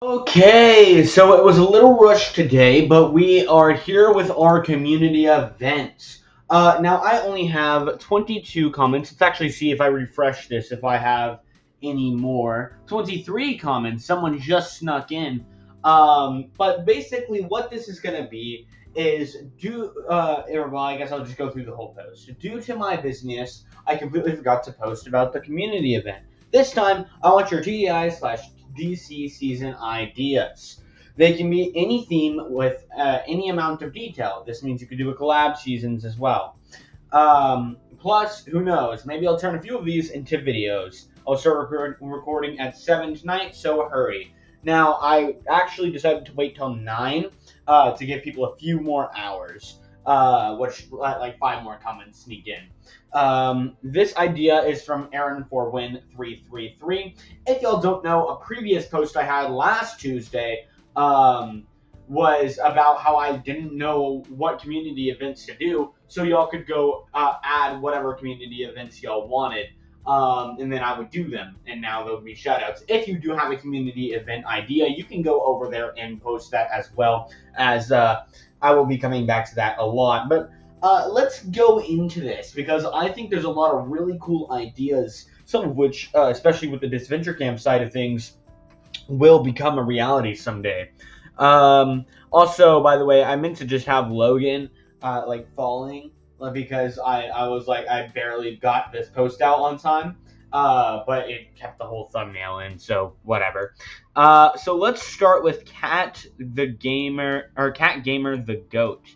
Okay, so it was a little rushed today, but we are here with our community events. Now, I only have 22 comments. Let's actually see if I refresh this, if I have any more. 23 comments. Someone just snuck in. But basically, what this is going to be is well, I guess I'll just go through the whole post. Due to my busyness, I completely forgot to post about the community event. This time, I want your TDI/DC season ideas. They can be any theme with any amount of detail. This means you could do a collab seasons as well. Plus, who knows? Maybe I'll turn a few of these into videos. I'll start recording at 7 tonight, so hurry. Now, I actually decided to wait till 9 to give people a few more hours, which like 5 more comments sneak in. This idea is from Aaron4Win333. If y'all don't know, a previous post I had last Tuesday was about how I didn't know what community events to do, so y'all could go add whatever community events y'all wanted, and then I would do them, and now there would be shoutouts. If you do have a community event idea, you can go over there and post that as well, as I will be coming back to that a lot. But let's go into this, because I think there's a lot of really cool ideas, some of which, especially with the Disventure Camp side of things, will become a reality someday. Also, by the way, I meant to just have Logan falling because I was like, I barely got this post out on time. But it kept the whole thumbnail in, so whatever. So let's start with Cat Gamer the Goat.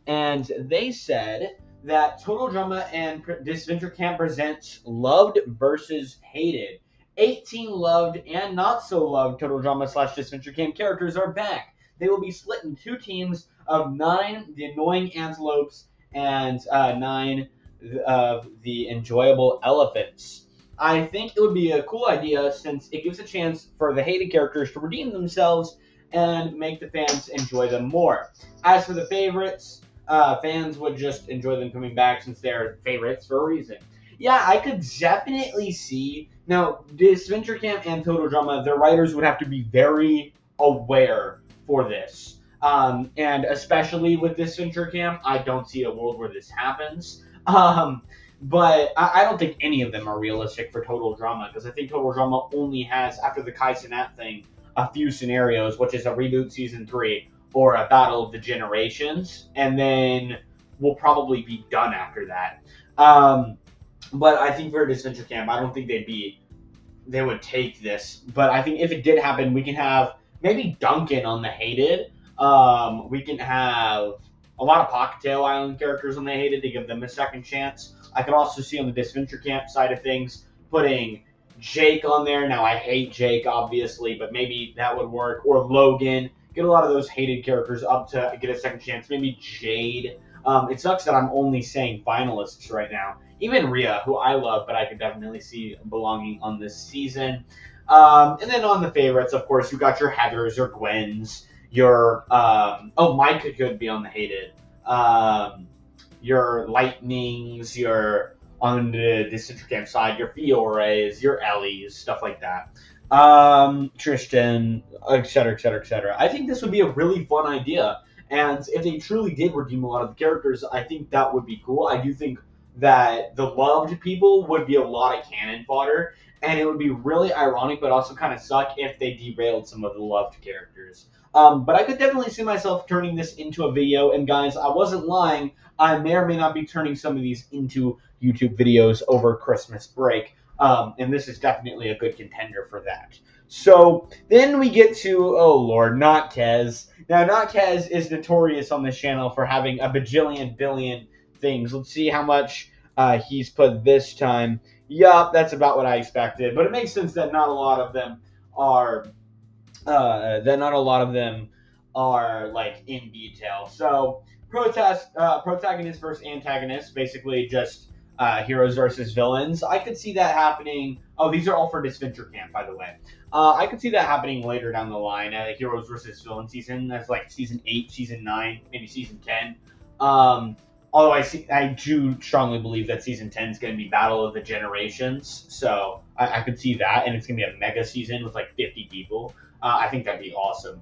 And they said that Total Drama and Disventure Camp presents Loved versus Hated. 18 loved and not so loved Total Drama / Disventure Camp characters are back. They will be split in 2 teams of 9 the annoying antelopes and 9 of the enjoyable elephants. I think it would be a cool idea since it gives a chance for the hated characters to redeem themselves and make the fans enjoy them more. As for the favorites, fans would just enjoy them coming back since they're favorites for a reason. Yeah, I could definitely see. Now, Disventure Camp and Total Drama, their writers would have to be very aware for this. And especially with Disventure Camp, I don't see a world where this happens. But I don't think any of them are realistic for Total Drama, because I think Total Drama only has, after the Kai Cenat thing, a few scenarios, which is a reboot season 3 or a Battle of the Generations, and then we'll probably be done after that. But I think for Disventure Camp, I don't think they would take this. But I think if it did happen, we can have maybe Duncan on the hated. We can have a lot of Pocktail Island characters on the hated to give them a second chance. I could also see on the Disventure Camp side of things putting Jake on there. Now, I hate Jake, obviously, but maybe that would work. Or Logan. Get a lot of those hated characters up to get a second chance. Maybe Jade. It sucks that I'm only saying finalists right now. Even Rhea, who I love, but I could definitely see belonging on this season. And then on the favorites, of course, you got your Heathers, your Gwens, your Micah could be on the hated. Your Lightnings, your on the Disventure Camp side, your Fiores, your Ellies, stuff like that. Tristan, etc., etc., etc. I think this would be a really fun idea. And if they truly did redeem a lot of the characters, I think that would be cool. I do think that the loved people would be a lot of cannon fodder, and it would be really ironic, but also kind of suck if they derailed some of the loved characters. But I could definitely see myself turning this into a video, and guys, I wasn't lying. I may or may not be turning some of these into YouTube videos over Christmas break, and this is definitely a good contender for that. So then we get to, oh lord, not Kez. Now, not Kez is notorious on this channel for having a bajillion billion things. Let's see how much he's put this time. Yup, that's about what I expected. But it makes sense that not a lot of them are like in detail. So protagonist versus antagonist, basically just heroes versus villains. I could see that happening. Oh, these are all for Disventure Camp, by the way. I could see that happening later down the line. Heroes versus villain season. That's like season 8, season 9, maybe season 10. Although I do strongly believe that season 10 is going to be Battle of the Generations. So I could see that, and it's going to be a mega season with like 50 people. I think that'd be awesome.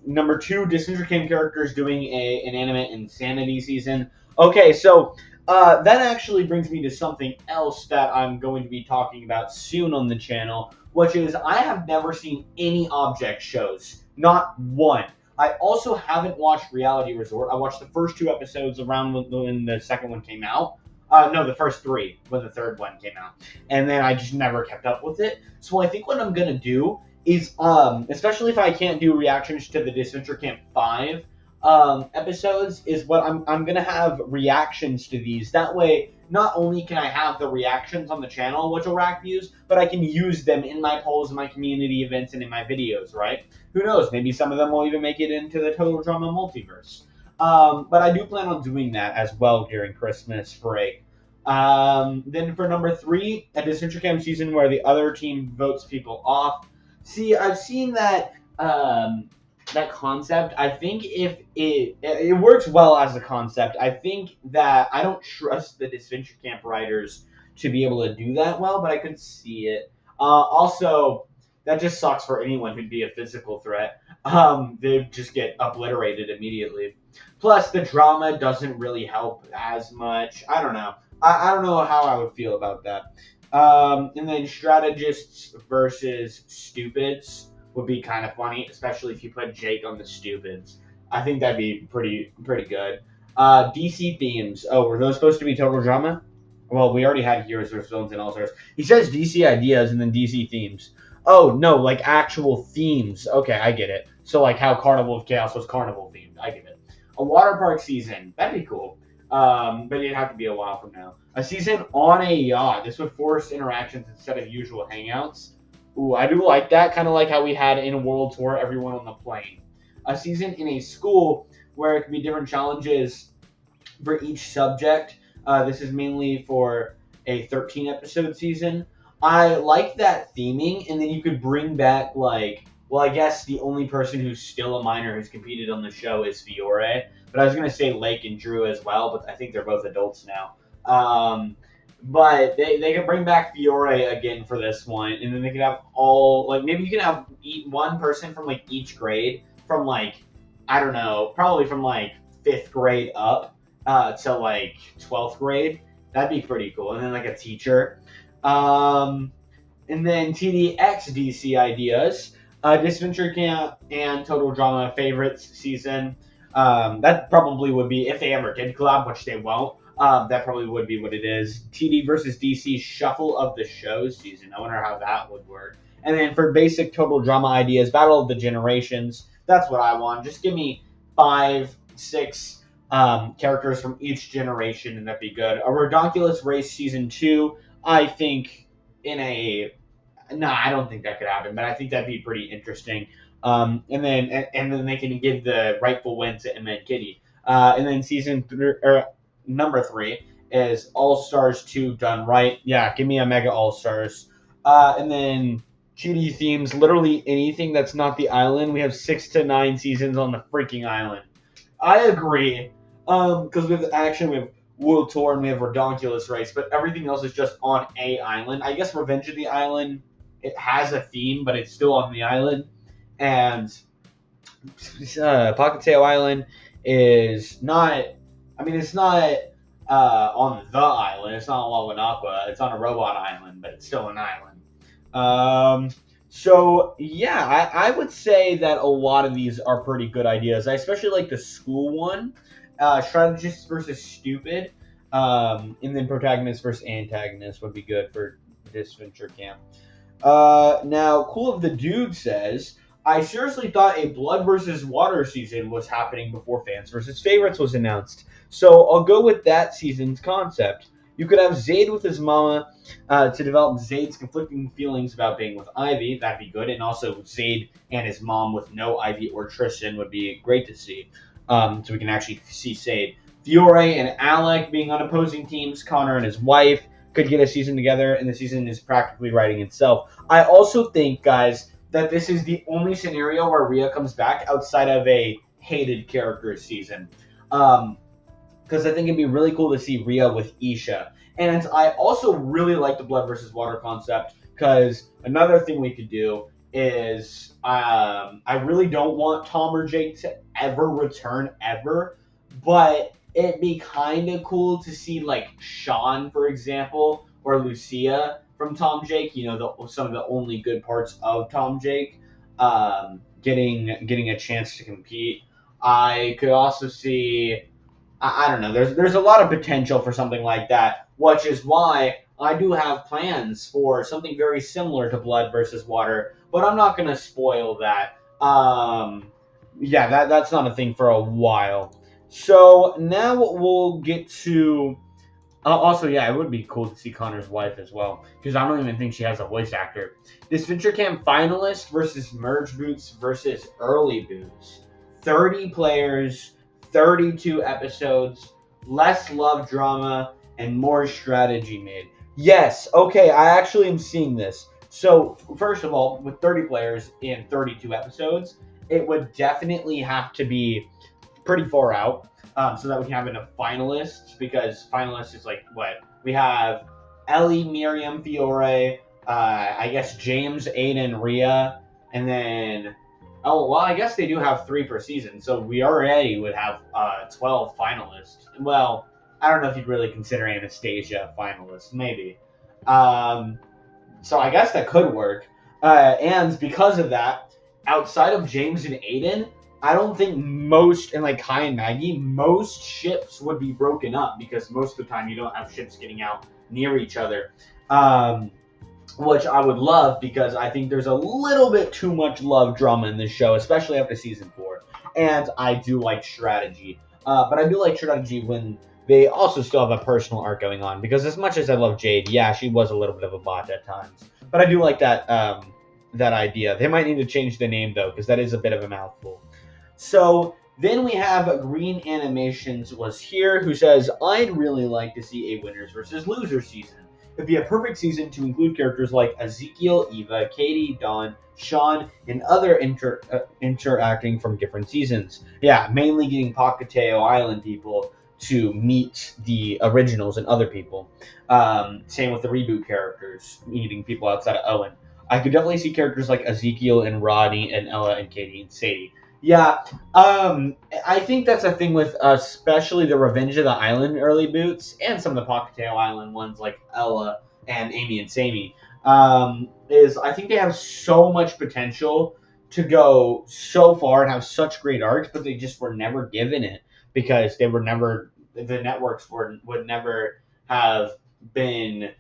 Number two, Disventure Camp characters doing an anime insanity season. Okay, so that actually brings me to something else that I'm going to be talking about soon on the channel, which is I have never seen any object shows, not one. I also haven't watched Reality Resort. I watched the first two episodes around when the second one came out. No, the first three when the third one came out, and then I just never kept up with it. So I think what I'm gonna do is, especially if I can't do reactions to the Disventure Camp 5 episodes, is what I'm gonna have reactions to these. That way, not only can I have the reactions on the channel, which will rack views, but I can use them in my polls, in my community events, and in my videos, right? Who knows? Maybe some of them will even make it into the Total Drama multiverse. But I do plan on doing that as well during Christmas break. Then for number three, a Disventure Camp season where the other team votes people off. See, I've seen that that concept. I think if it works well as a concept, I think that I don't trust the Disventure Camp writers to be able to do that well, but I could see it. Also, that just sucks for anyone who'd be a physical threat. They'd just get obliterated immediately. Plus, the drama doesn't really help as much. I don't know. I don't know how I would feel about that. And then strategists versus stupids would be kind of funny, especially if you put Jake on the stupids. I think that'd be pretty good. DC themes. Oh, were those supposed to be total drama? Well, we already had Heroes vs. Villains and All Stars. He says DC ideas and then DC themes. Oh no, like actual themes. Okay, I get it. So like how Carnival of Chaos was carnival themed. I get it. A water park season. That'd be cool. But it'd have to be a while from now. A season on a yacht. This would force interactions instead of usual hangouts. Ooh, I do like that. Kind of like how we had in a World Tour, everyone on the plane. A season in a school where it could be different challenges for each subject. This is mainly for a 13-episode season. I like that theming, and then you could bring back, like, well, I guess the only person who's still a minor who's competed on the show is Fiore. But I was going to say Lake and Drew as well, but I think they're both adults now. But they could bring back Fiore again for this one, and then they could have all, like, maybe you can have one person from, like, each grade from, like, I don't know, probably from, like, 5th grade up to, like, 12th grade. That'd be pretty cool. And then, like, a teacher. And then TDX DC ideas. Disventure Camp and Total Drama favorites season. That probably would be, if they ever did collab, which they won't, that probably would be what it is. TD versus DC Shuffle of the Shows season. I wonder how that would work. And then for basic Total Drama ideas, Battle of the Generations. That's what I want. Just give me 5, 6 characters from each generation, and that'd be good. A Redonkulous Race season 2. I think I don't think that could happen, but I think that'd be pretty interesting. And then they can give the rightful win to Emma and Kitty. And then number 3 is All Stars 2 done right. Yeah, give me a Mega All Stars. And then GD themes, literally anything that's not the island. We have 6 to 9 seasons on the freaking island. I agree. Because we have action, we have World Tour, and we have Redonkulous Race, but everything else is just on a island. I guess Revenge of the Island, it has a theme, but it's still on the island. And Pocket Tail Island is not. I mean, it's not on the island. It's not on Wawanakwa. It's on a robot island, but it's still an island. So yeah, I would say that a lot of these are pretty good ideas. I especially like the school one, strategists versus stupid, and then protagonist versus antagonist would be good for Disventure Camp. Now, Cool of the Dude says, I seriously thought a Blood versus Water season was happening before Fans versus Favorites was announced. So I'll go with that season's concept. You could have Zayd with his mama to develop Zayd's conflicting feelings about being with Ivy. That'd be good. And also Zayd and his mom with no Ivy or Tristan would be great to see. So we can actually see Zayd. Fiore and Alec being on opposing teams. Connor and his wife could get a season together, and the season is practically writing itself. I also think, guys, that this is the only scenario where Rhea comes back outside of a hated characters season. Because I think it'd be really cool to see Rhea with Isha. And I also really like the Blood versus Water concept, because another thing we could do is I really don't want Tom or Jake to ever return ever, but it'd be kind of cool to see like Sean, for example, or Lucia from Tom Jake. You know, some of the only good parts of Tom Jake, getting a chance to compete. I could also see I don't know. There's a lot of potential for something like that, which is why I do have plans for something very similar to Blood versus Water, but I'm not gonna spoil that. Yeah, that's not a thing for a while. So now we'll get to. Also, yeah, it would be cool to see Connor's wife as well, because I don't even think she has a voice actor. Disventure Camp finalist versus Merge Boots versus Early Boots. 30 players, 32 episodes, less love drama, and more strategy made. Yes, okay, I actually am seeing this. So, first of all, with 30 players in 32 episodes, it would definitely have to be pretty far out, so that we can have enough finalists, because finalists is like what we have: Ellie, Miriam, Fiore, I guess James, Aiden, Rhea, and then I guess they do have 3 per season, so we already would have 12 finalists. Well, I don't know if you'd really consider Anastasia a finalist, maybe. Um, so I guess that could work. And because of that, outside of James and Aiden, I don't think most, and like Kai and Maggie, most ships would be broken up, because most of the time you don't have ships getting out near each other. Which I would love, because I think there's a little bit too much love drama in this show, especially after season 4. And I do like strategy. But I do like strategy when they also still have a personal arc going on, because as much as I love Jade, yeah, she was a little bit of a bot at times. But I do like that that idea. They might need to change the name, though, because that is a bit of a mouthful. So then we have Green Animations was here, who says, I'd really like to see a winners versus losers season. It'd be a perfect season to include characters like Ezekiel, Eva, Katie, Dawn, Sean, and other interacting from different seasons. Yeah, mainly getting Pocateo Island people to meet the originals and other people. Same with the reboot characters, meeting people outside of Owen. I could definitely see characters like Ezekiel and Rodney and Ella and Katie and Sadie. Yeah, I think that's a thing with especially the Revenge of the Island early boots, and some of the Pocateo Island ones like Ella and Amy and Sammy. Is I think they have so much potential to go so far and have such great arcs, but they just were never given it, because they were never, the networks would never have been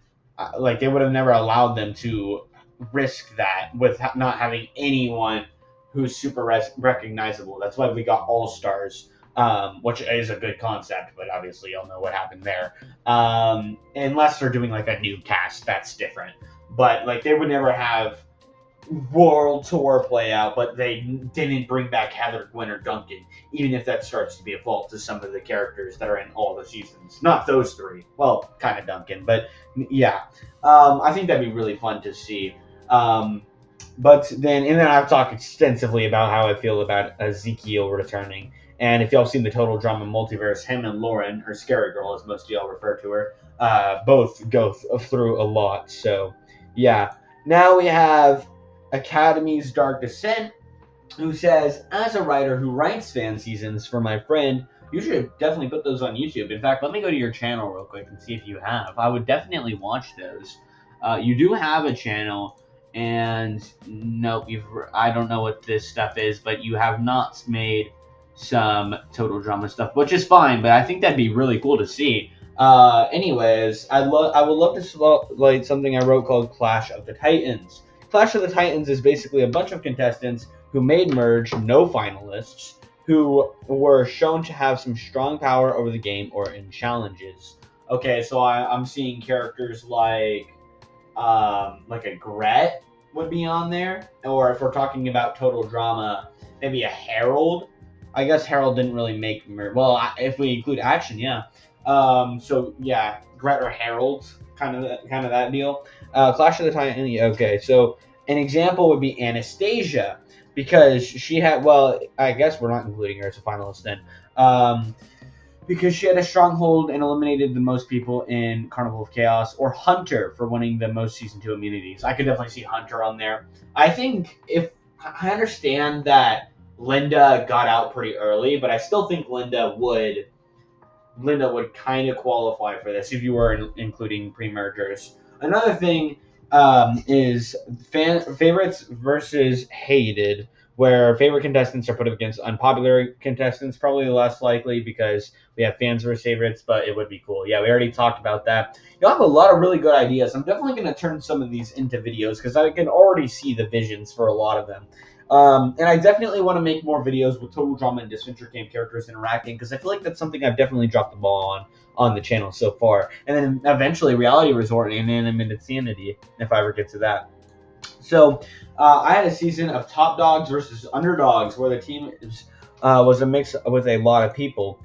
like, they would have never allowed them to risk that with not having anyone who's super recognizable. That's why we got All Stars, which is a good concept, but obviously y'all know what happened there. Unless they're doing like a new cast, that's different. But like, they would never have world tour play out, but they didn't bring back Heather, Gwen, or Duncan, even if that starts to be a fault to some of the characters that are in all the seasons. Not those 3. Well, kind of Duncan, but yeah. I think that'd be really fun to see. But then I've talked extensively about how I feel about Ezekiel returning. And if y'all seen the Total Drama Multiverse, him and Lauren, or Scary Girl as most of y'all refer to her, both go through a lot. So, yeah. Now we have Academy's Dark Descent, who says, as a writer who writes fan seasons for my friend, you should definitely put those on YouTube. In fact, let me go to your channel real quick and see if you have. I would definitely watch those. You do have a channel. And nope, I don't know what this stuff is, but you have not made some Total Drama stuff, which is fine, but I think that'd be really cool to see. Anyways, I would love to spotlight something I wrote called Clash of the Titans. Clash of the Titans is basically a bunch of contestants who made Merge, no finalists, who were shown to have some strong power over the game or in challenges. Okay, so I'm seeing characters like a Gret would be on there, or if we're talking about Total Drama, maybe a Harold. I guess Harold didn't really make well, if we include action, yeah. So yeah, Gret or Harold, kind of that deal. Clash of the Titans. Okay, so an example would be Anastasia, because she had. Well, I guess we're not including her as a finalist then. because she had a stronghold and eliminated the most people in Carnival of Chaos, or Hunter for winning the most Season 2 immunities. I could definitely see Hunter on there. I think if I understand that Linda got out pretty early, but I still think Linda would kind of qualify for this if you were including pre-mergers. Another thing is favorites versus hated, where favorite contestants are put up against unpopular contestants. Probably less likely because we have fans versus favorites, but it would be cool. Yeah, we already talked about that. You'll have a lot of really good ideas. I'm definitely going to turn some of these into videos because I can already see the visions for a lot of them. And I definitely want to make more videos with Total Drama and Disventure Camp characters interacting because I feel like that's something I've definitely dropped the ball on the channel so far. And then eventually Reality Resort and Animated Sanity if I ever get to that. So I had a season of top dogs versus underdogs where the team was a mix with a lot of people.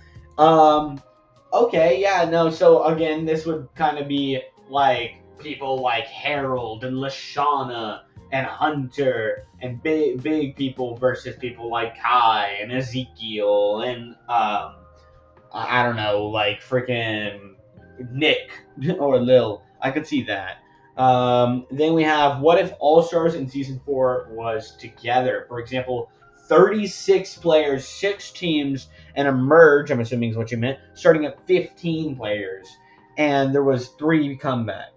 Okay, yeah, no. So again, this would kind of be like people like Harold and Lashana and Hunter and big people versus people like Kai and Ezekiel and I don't know, like freaking Nick or Lil. I could see that. Then we have what if All Stars in Season 4 was together? For example, 36 players, 6 teams, and a merge, I'm assuming is what you meant, starting at 15 players. And there was 3 comeback.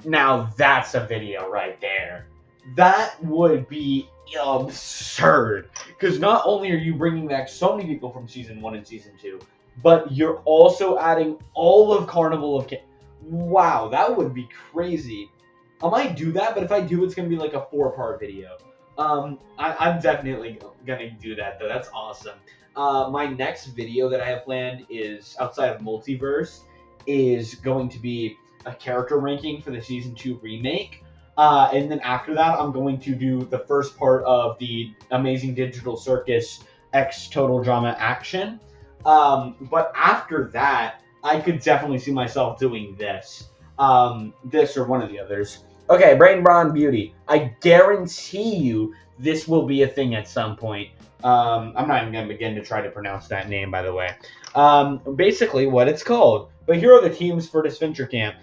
Now that's a video right there. That would be absurd. Because not only are you bringing back so many people from Season 1 and Season 2, but you're also adding all of Carnival of Chaos. Wow, that would be crazy. I might do that, but if I do, it's going to be like a 4-part video. I'm definitely going to do that, though. That's awesome. My next video that I have planned is, outside of Multiverse, is going to be a character ranking for the Season 2 remake. And then after that, I'm going to do the first part of the Amazing Digital Circus X Total Drama Action. But after that, I could definitely see myself doing this. This or one of the others. Okay, Brain Brawn Beauty. I guarantee you this will be a thing at some point. I'm not even going to begin to try to pronounce that name, by the way. Basically, what it's called. But here are the teams for Disventure Camp.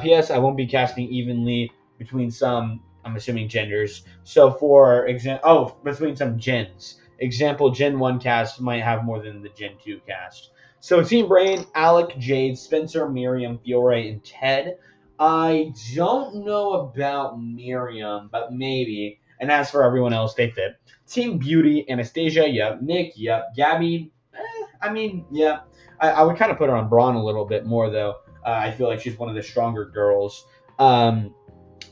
P.S. I won't be casting evenly between some, I'm assuming, genders. So for example, between some gens. Example, Gen 1 cast might have more than the Gen 2 cast. So Team Brain, Alec, Jade, Spencer, Miriam, Fiore, and Ted. I don't know about Miriam, but maybe. And as for everyone else, they fit. Team Beauty, Anastasia, yep. Nick, yep. Gabby, yeah. I would kind of put her on Braun a little bit more, though. I feel like she's one of the stronger girls.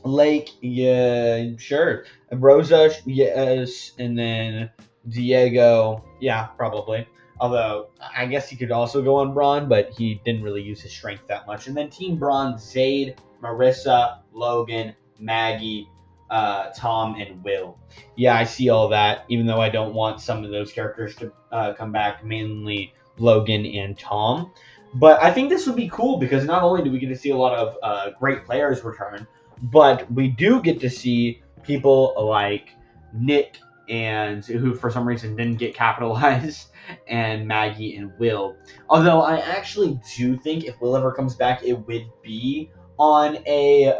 Lake, yeah, sure. Rosa, yes. And then Diego, yeah, probably. Although, I guess he could also go on Braun, but he didn't really use his strength that much. And then Team Braun, Zayd, Marissa, Logan, Maggie, Tom, and Will. Yeah, I see all that, even though I don't want some of those characters to come back, mainly Logan and Tom. But I think this would be cool because not only do we get to see a lot of great players return, but we do get to see people like Nick and who for some reason didn't get capitalized, and Maggie and Will. Although I actually do think if Will ever comes back, it would be on a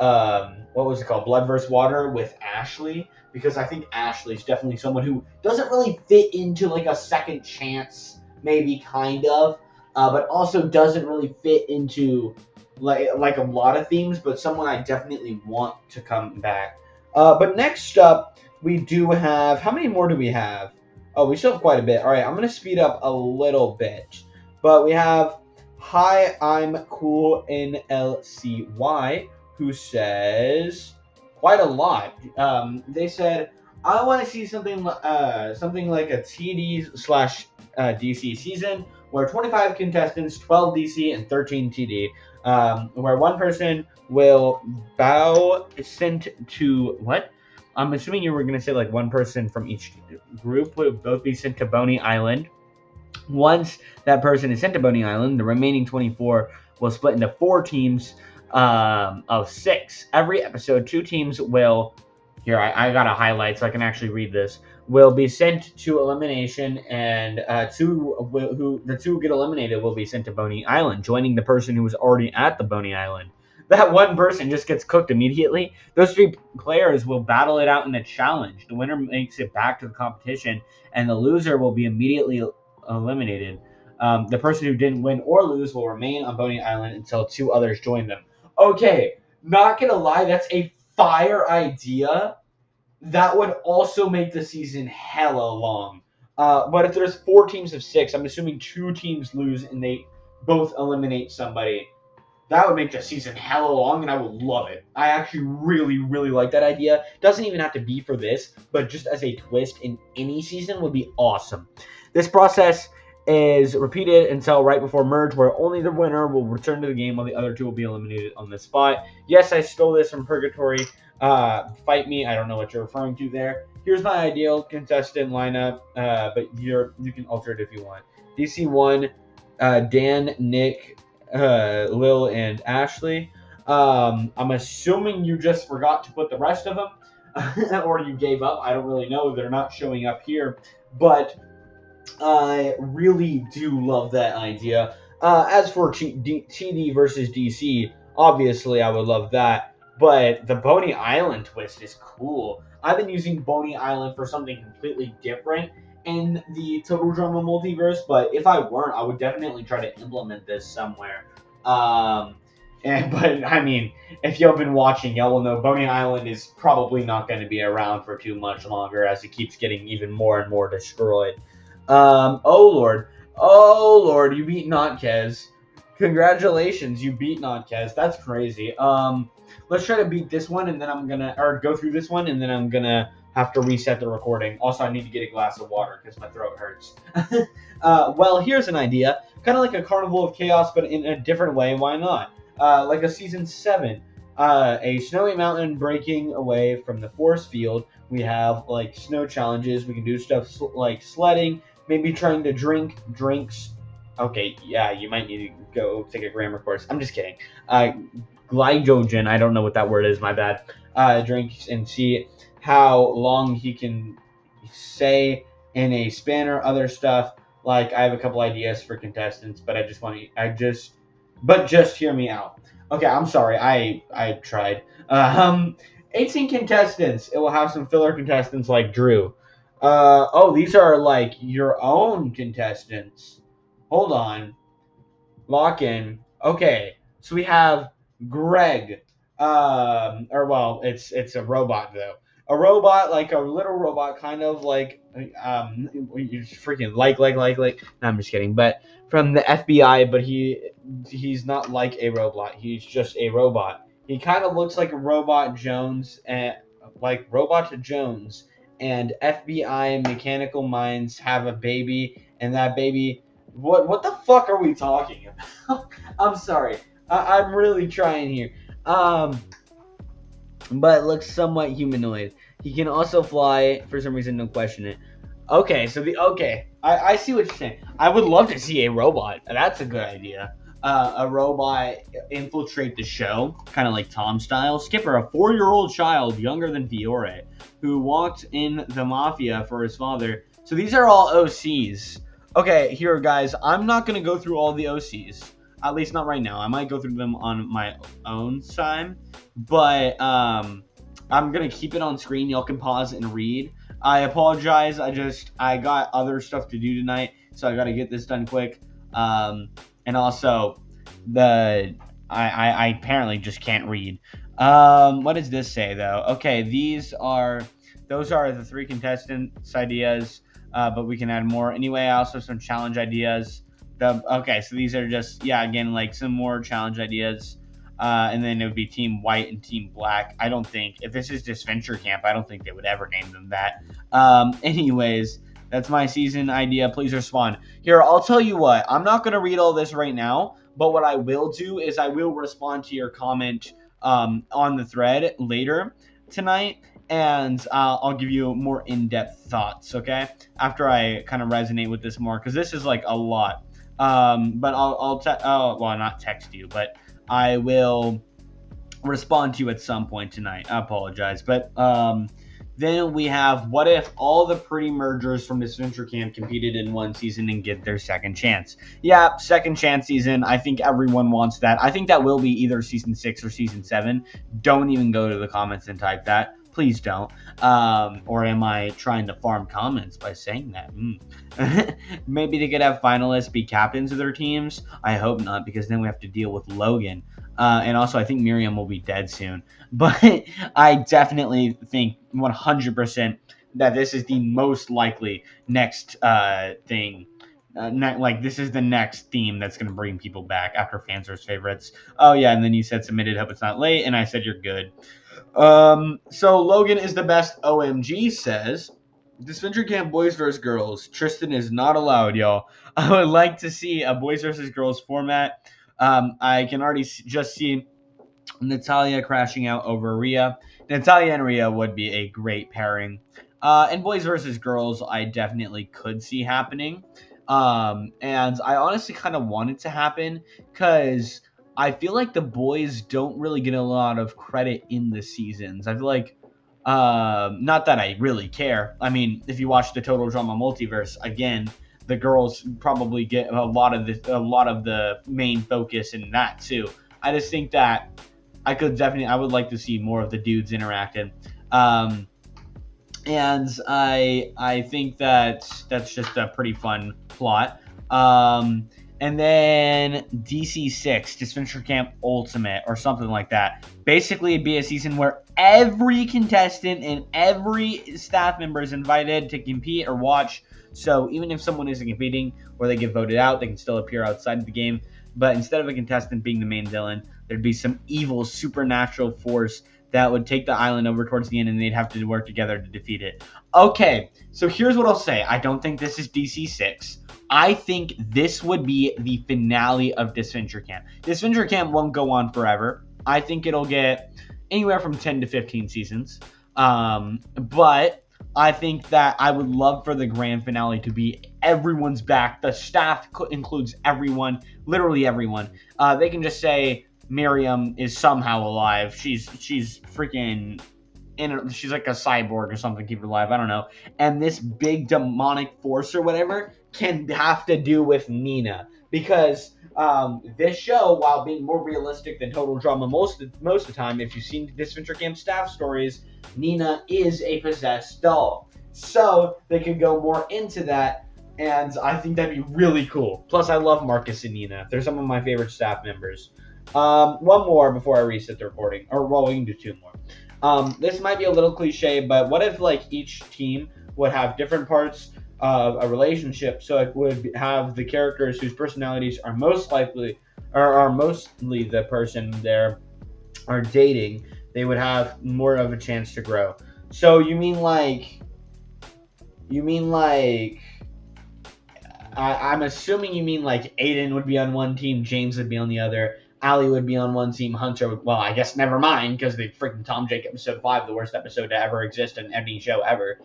what was it called, Blood vs. Water with Ashley, because I think Ashley's definitely someone who doesn't really fit into like a second chance, maybe kind of, but also doesn't really fit into like a lot of themes, but someone I definitely want to come back. But next up, we do have, how many more do we have? Oh, we still have quite a bit. All right, I'm going to speed up a little bit. But we have, Hi, I'm Cool NLCY, who says quite a lot. They said, I want to see something like a TD/DC season where 25 contestants, 12 DC, and 13 TD, where one person will bow sent to what? I'm assuming you were going to say like one person from each group would both be sent to Boney Island. Once that person is sent to Boney Island, the remaining 24 will split into 4 teams of 6. Every episode, 2 teams will, here, I got to highlight so I can actually read this, will be sent to elimination, and the two who get eliminated will be sent to Boney Island, joining the person who was already at the Boney Island. That one person just gets cooked immediately. Those three players will battle it out in a challenge. The winner makes it back to the competition, and the loser will be immediately eliminated. The person who didn't win or lose will remain on Boney Island until two others join them. Okay, not gonna lie, that's a fire idea. That would also make the season hella long. But if there's 4 teams of 6, I'm assuming 2 teams lose and they both eliminate somebody. That would make the season hella long, and I would love it. I actually really, really like that idea. Doesn't even have to be for this, but just as a twist in any season would be awesome. This process is repeated until right before merge, where only the winner will return to the game while the other two will be eliminated on the spot. Yes, I stole this from Purgatory. Fight me. I don't know what you're referring to there. Here's my ideal contestant lineup, but you can alter it if you want. DC1, Dan, Nick, Lil, and Ashley. I'm assuming you just forgot to put the rest of them, or you gave up. I don't really know. They're not showing up here, but I really do love that idea. As for TD versus DC, obviously I would love that, but the Boney Island twist is cool. I've been using Boney Island for something completely different in the Total Drama multiverse, but if I weren't, I would definitely try to implement this somewhere. But I mean, if y'all been watching, y'all will know Boney Island is probably not going to be around for too much longer as it keeps getting even more and more destroyed. Oh Lord, you beat Notkez. Congratulations, you beat Notkez. That's crazy. Let's try to beat this one, and then go through this one, and then I'm gonna have to reset the recording. Also, I need to get a glass of water because my throat hurts. Well, here's an idea. Kind of like a Carnival of Chaos, but in a different way. Why not? Like a Season 7. A snowy mountain breaking away from the force field. We have, like, snow challenges. We can do stuff like sledding, maybe trying to drink drinks. Okay, yeah, you might need to go take a grammar course. I'm just kidding. Glycogen, I don't know what that word is, my bad. Drinks and see how long he can say in a span or other stuff. Like, I have a couple ideas for contestants, but just hear me out. Okay, I'm sorry, I tried. 18 contestants. It will have some filler contestants like Drew. These are like your own contestants. Hold on. Lock in. Okay, so we have Greg. It's a robot though. A robot, like a little robot, kind of like you freaking like. No, I'm just kidding. But from the FBI, but he's not like a robot. He's just a robot. He kind of looks like a Robot Jones, and like Robot Jones, and FBI mechanical minds have a baby, and that baby. What the fuck are we talking about? I'm sorry. I'm really trying here. But looks somewhat humanoid. He can also fly. For some reason, don't question it. Okay, I see what you're saying. I would love to see a robot. That's a good idea. A robot infiltrate the show, kind of like Tom style. Skipper, a 4-year-old child younger than Fiore, who walked in the mafia for his father. So these are all OCs. Okay, here, guys. I'm not going to go through all the OCs. At least not right now. I might go through them on my own time. But I'm going to keep it on screen. Y'all can pause and read. I apologize. I got other stuff to do tonight. So I got to get this done quick. And also, I apparently just can't read. What does this say, though? Okay, those are the 3 contestants' ideas. But we can add more. Anyway, also some challenge ideas. So these are just, again, like some more challenge ideas. And then it would be Team White and Team Black. I don't think, if this is Disventure Camp, I don't think they would ever name them that. Anyways, that's my season idea. Please respond. Here, I'll tell you what. I'm not going to read all this right now. But what I will do is I will respond to your comment on the thread later tonight. And I'll give you more in-depth thoughts, okay? After I kind of resonate with this more, because this is like a lot. But I'll not text you, but I will respond to you at some point tonight. I apologize, but Then we have what if all the pre-mergers from Disventure Camp competed in one season and get their second chance? Yeah, second chance season. I think everyone wants that. I think that will be either season 6 or season 7. Don't even go to the comments and type that. Please don't. Or am I trying to farm comments by saying that? Maybe they could have finalists be captains of their teams. I hope not, because then we have to deal with Logan. And also, I think Miriam will be dead soon. But I definitely think 100% that this is the most likely next thing. Like, this is the next theme that's going to bring people back after Fanser's favorites. Oh, yeah, and then you said submitted, hope it's not late, and I said you're good. So Logan is the best. OMG says, Disventure Camp boys versus girls. Tristan is not allowed, y'all. I would like to see a boys versus girls format. I can already just see Natalia crashing out over Rhea. Natalia and Rhea would be a great pairing. And boys versus girls, I definitely could see happening. And I honestly kind of want it to happen because I feel like the boys don't really get a lot of credit in the seasons. I feel like, not that I really care. I mean, if you watch the Total Drama Multiverse, again, the girls probably get a lot of the main focus in that too. I just think that I would like to see more of the dudes interacting. And I think that that's just a pretty fun plot. And then DC6, Disventure Camp Ultimate, or something like that. Basically, it'd be a season where every contestant and every staff member is invited to compete or watch. So even if someone isn't competing or they get voted out, they can still appear outside of the game. But instead of a contestant being the main villain, there'd be some evil supernatural force that would take the island over towards the end, and they'd have to work together to defeat it. Okay, so here's what I'll say. I don't think this is DC6. I think this would be the finale of Disventure Camp. Disventure Camp won't go on forever. I think it'll get anywhere from 10 to 15 seasons. But I think that I would love for the grand finale to be everyone's back. The staff includes everyone, literally everyone. They can just say Miriam is somehow alive. She's freaking she's like a cyborg or something, keep her alive. I don't know. And this big demonic force or whatever can have to do with Nina, because this show, while being more realistic than Total Drama most of the time, if you've seen Disventure Camp staff stories, Nina is a possessed doll. So they could go more into that, and I think that'd be really cool. Plus, I love Marcus and Nina. They're some of my favorite staff members. One more before I reset the recording. Or, well, we can do two more. This might be a little cliche, but what if, like, each team would have different parts of a relationship, so it would have the characters whose personalities are most likely, or are mostly the person they're are dating, they would have more of a chance to grow. So you mean like I'm assuming you mean like Aiden would be on one team, James would be on the other, Allie would be on one team, Hunter would, well, I guess never mind, because the freaking Tom Jake episode 5, the worst episode to ever exist in any show ever.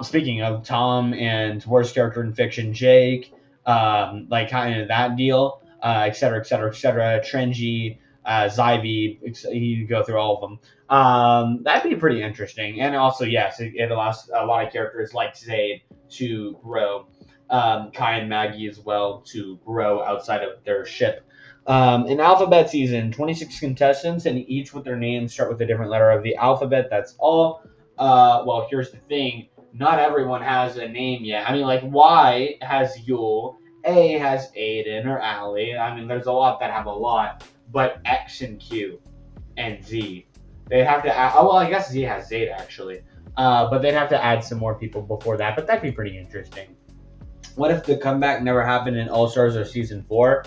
Speaking of Tom and worst character in fiction, Jake, like kind of that deal, et cetera, et cetera, et cetera. Trenji, Zyvi, you go through all of them. That'd be pretty interesting. And also, yes, it allows a lot of characters like Zayd to grow, Kai and Maggie as well to grow outside of their ship. In Alphabet Season, 26 contestants, and each with their names start with a different letter of the alphabet. That's all. Well, here's the thing. Not everyone has a name yet. I mean, like, Y has Yall, A has Aiden or Allie. I mean, there's a lot that have a lot. But X and Q and Z, they'd have to add, oh, well, I guess Z has Zayd, actually. But they'd have to add some more people before that. But that'd be pretty interesting. What if the comeback never happened in All-Stars or Season 4?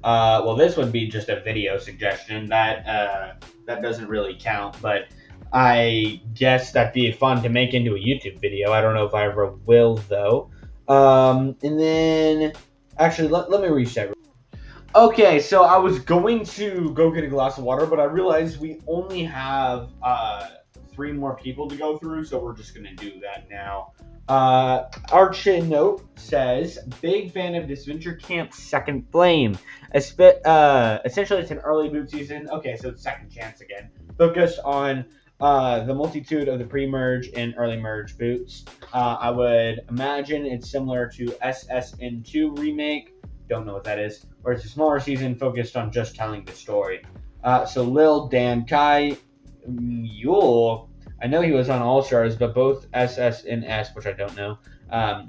Well, this would be just a video suggestion. That doesn't really count, but I guess that'd be fun to make into a YouTube video. I don't know if I ever will, though. And then, actually, let me reset. Okay, so I was going to go get a glass of water, but I realized we only have 3 more people to go through, so we're just going to do that now. Archinope says, big fan of Disventure Camp Second Flame. Essentially, it's an early boot season. Okay, so it's second chance again. Focused on the multitude of the pre-merge and early merge boots. I would imagine it's similar to SSN2 remake. Don't know what that is. Where it's a smaller season focused on just telling the story. So Lil, Dan, Kai, Yule. I know he was on All Stars, but both SS and S, which I don't know.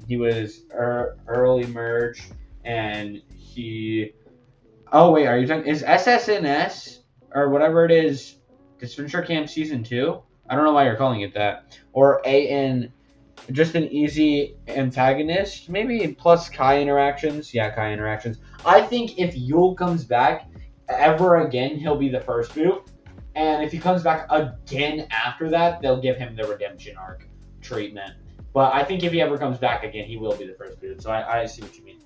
He was early merge, and he. Oh wait, are you talking? Is SSNS or whatever it is? Disventure Camp Season 2? I don't know why you're calling it that. Or AN, just an easy antagonist, maybe plus Kai interactions. Yeah, Kai interactions. I think if Yule comes back ever again, he'll be the first boot. And if he comes back again after that, they'll give him the redemption arc treatment. But I think if he ever comes back again, he will be the first boot. So I see what you mean.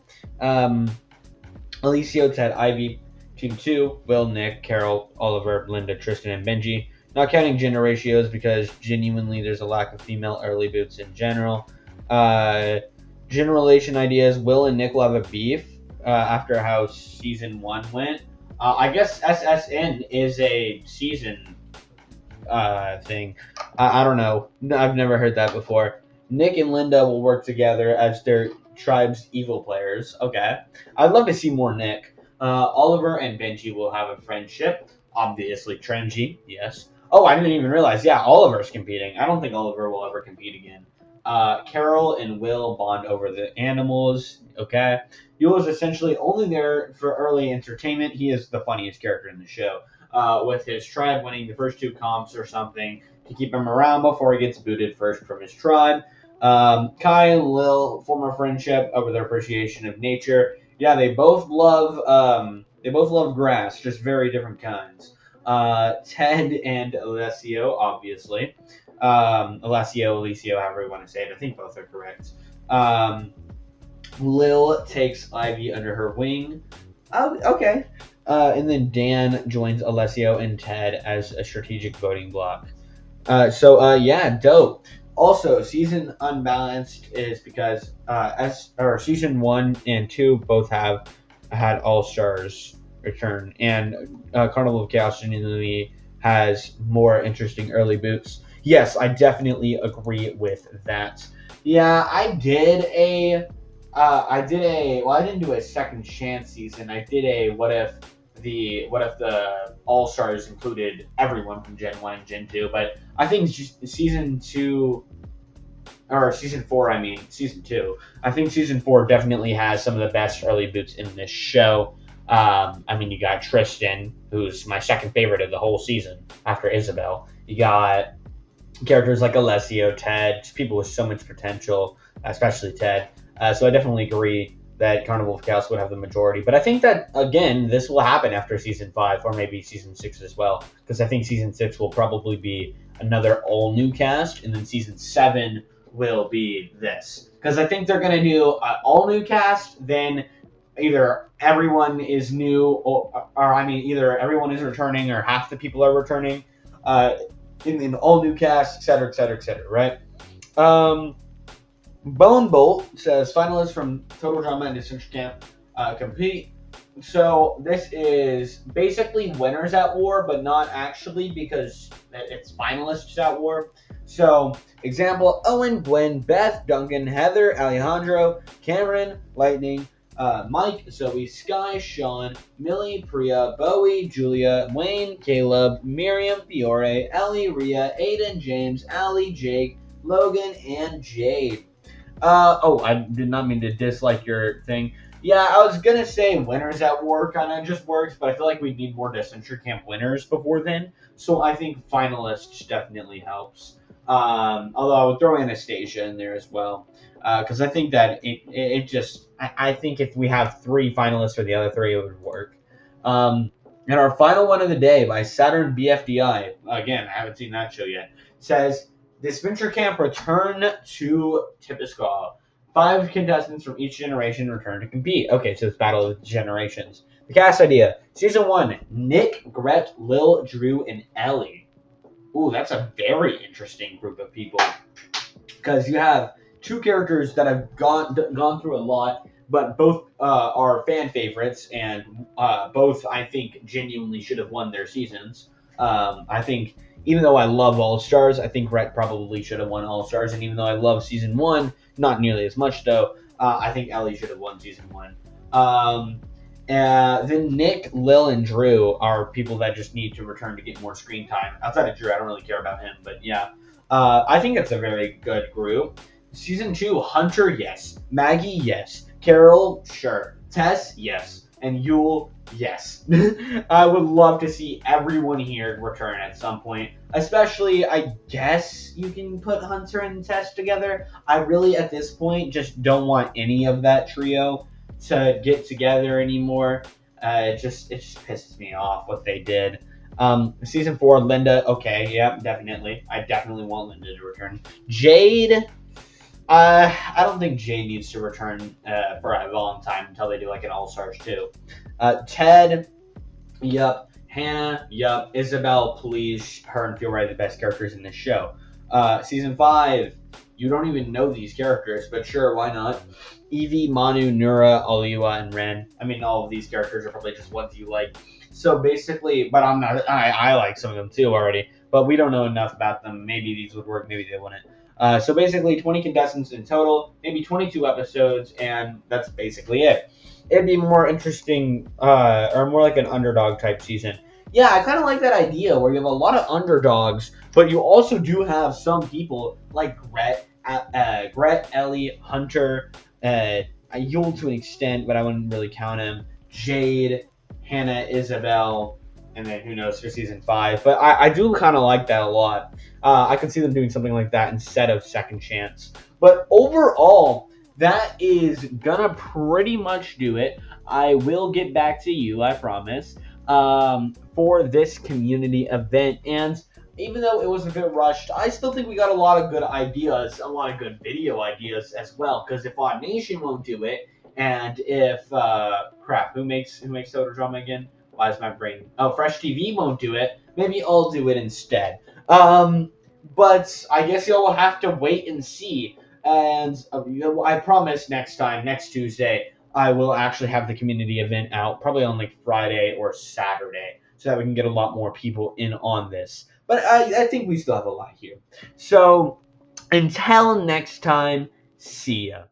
Alicio, Ted, Ivy, Team 2, Will, Nick, Carol, Oliver, Linda, Tristan, and Benji. Not counting gender ratios because genuinely there's a lack of female early boots in general. Generalization ideas, Will and Nick will have a beef after how Season 1 went. I guess SSN is a season thing. I don't know. I've never heard that before. Nick and Linda will work together as their tribe's evil players. Okay. I'd love to see more Nick. Oliver and Benji will have a friendship. Obviously, Trengy, yes. Oh, I didn't even realize. Yeah, Oliver's competing. I don't think Oliver will ever compete again. Carol and Will bond over the animals. Okay. Yule is essentially only there for early entertainment. He is the funniest character in the show. With his tribe winning the first 2 comps or something to keep him around before he gets booted first from his tribe. Kai and Lil form a friendship over their appreciation of nature. Yeah, they both love grass, just very different kinds. Ted and Alessio, obviously. Alicio, however you want to say it. I think both are correct. Lil takes Ivy under her wing. Oh, okay. And then Dan joins Alessio and Ted as a strategic voting block. Yeah, dope. Also, season unbalanced is because season 1 and 2 both have had All Stars return, and Carnival of Chaos genuinely has more interesting early boots. Yes, I definitely agree with that. Yeah, I didn't do a second chance season. I did a what if the All Stars included everyone from Gen 1 and Gen 2, but I think season 2 or season 4, I mean season 2. I think season 4 definitely has some of the best early boots in this show. You got Tristan, who's my second favorite of the whole season after Isabel. You got characters like Alessio, Ted, just people with so much potential, especially Ted. So I definitely agree that Carnival of Chaos would have the majority. But I think that, again, this will happen after Season 5 or maybe Season 6 as well. Because I think Season 6 will probably be another all-new cast, and then Season 7 will be this. Because I think they're going to do an all-new cast, then either everyone is new, or either everyone is returning or half the people are returning in an all-new cast, etc., etc., etc., right? Bone Bolt says finalists from Total Drama and Disventure Camp compete. So this is basically winners at war, but not actually because it's finalists at war. So example: Owen, Gwen, Beth, Duncan, Heather, Alejandro, Cameron, Lightning, Mike, Zoe, Sky, Sean, Millie, Priya, Bowie, Julia, Wayne, Caleb, Miriam, Fiore, Ellie, Rhea, Aiden, James, Allie, Jake, Logan, and Jade. I did not mean to dislike your thing. Yeah, I was gonna say winners at war kind of just works, but I feel like we need more Disventure Camp winners before then. So I think finalists definitely helps. Although I would throw Anastasia in there as well, because I think that I think if we have 3 finalists for the other 3, it would work. And our final one of the day by Saturn BFDI. Again, I haven't seen that show yet. Says Disventure Camp return to Tipiscaw. 5 contestants from each generation return to compete. Okay, so it's Battle of the Generations. The cast idea. Season 1, Nick, Gret, Lil, Drew, and Ellie. Ooh, that's a very interesting group of people. Because you have 2 characters that have gone through a lot, but both are fan favorites, and both, I think, genuinely should have won their seasons. I think Even though I love All Stars, I think Rhett probably should have won All Stars. And even though I love season one, not nearly as much though, I think Ellie should have won season one. Then Nick, Lil, and Drew are people that just need to return to get more screen time. Outside of Drew, I don't really care about him, but yeah, I think it's a very good group. Season two, Hunter, yes. Maggie, yes. Carol, sure. Tess, yes. And Yule, yes. I would love to see everyone here return at some point. Especially, I guess you can put Hunter and Tess together. I really, at this point, just don't want any of that trio to get together anymore. It just pisses me off what they did. Season four, Linda. Okay, yeah, definitely. I definitely want Linda to return. Jade. I don't think Jade needs to return for a long time until they do like an All Stars too. Ted. Yup. Hannah. Yup. Isabel. Please. Her and Feel Right, the best characters in this show. Season five. You don't even know these characters, but sure, why not? Evie, Manu, Nura, Aliwa, and Ren. I mean, all of these characters are probably just ones you like. So basically, but I'm not. I like some of them too already, but we don't know enough about them. Maybe these would work. Maybe they wouldn't. So basically, 20 contestants in total, maybe 22 episodes, and that's basically it. It'd be more interesting, or more like an underdog type season. Yeah, I kind of like that idea where you have a lot of underdogs, but you also do have some people like Gret, Ellie, Hunter, Yule to an extent, but I wouldn't really count him. Jade, Hannah, Isabel, and then who knows for season five. But I do kind of like that a lot. I could see them doing something like that instead of Second Chance. But overall, that is gonna pretty much do it. I will get back to you, I promise, for this community event. And even though it was a bit rushed, I still think we got a lot of good ideas, a lot of good video ideas as well. Because if Odd Nation won't do it, and if crap, who makes Total Drama again? Why is my brain? Oh, Fresh TV won't do it. Maybe I'll do it instead. But I guess y'all will have to wait and see. And I promise next Tuesday, I will actually have the community event out, probably on like Friday or Saturday, so that we can get a lot more people in on this. But I think we still have a lot here. So until next time, see ya.